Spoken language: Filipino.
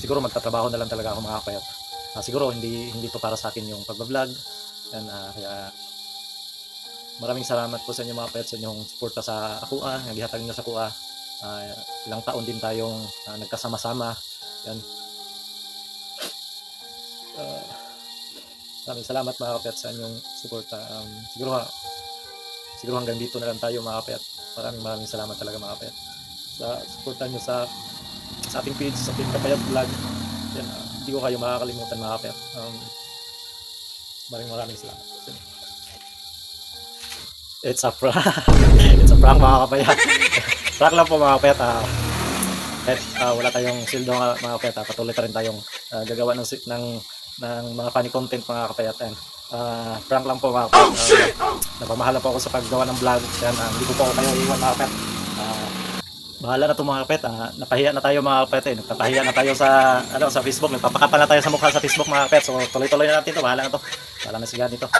siguro magtatrabaho na lang talaga ako mga kapayat. Siguro hindi to para sa akin yung pagbablog. Yan, kaya maraming salamat po sa inyo mga kapayat sa inyong suporta sa Akua, nagihatag niyo sa Akua. Ilang taon din tayong nagkasama-sama. Yan. Maraming salamat mga kapayat sa inyong suporta. Siguro hanggang dito na lang tayo mga kapayat. Maraming salamat talaga mga kapayat sa suporta nyo sa ating page, sa Team Kapayat Vlog. Yan, hindi ko kayo makakalimutan mga kapayat. Maraming salamat. It's a prank. It's a prank mga kapayat. Prank lang po mga kapayat. Kahit wala tayong sildo mga kapayat, patuloy pa rin tayong gagawa ng mga funny content mga kapayat. Prank lang po mga kapayat. Napamahala po ako sa paggawa ng vlog. Yan, hindi ko po kayo iwan mga kapayat. Bahala na ito mga kapayat. Napahiya na tayo mga kapayat. Nagpapahiya na tayo sa Facebook. Nagpapakapa na tayo sa mukha sa Facebook mga kapayat. So tuloy-tuloy na natin ito. Bahala na ito. Bahala na si God ito.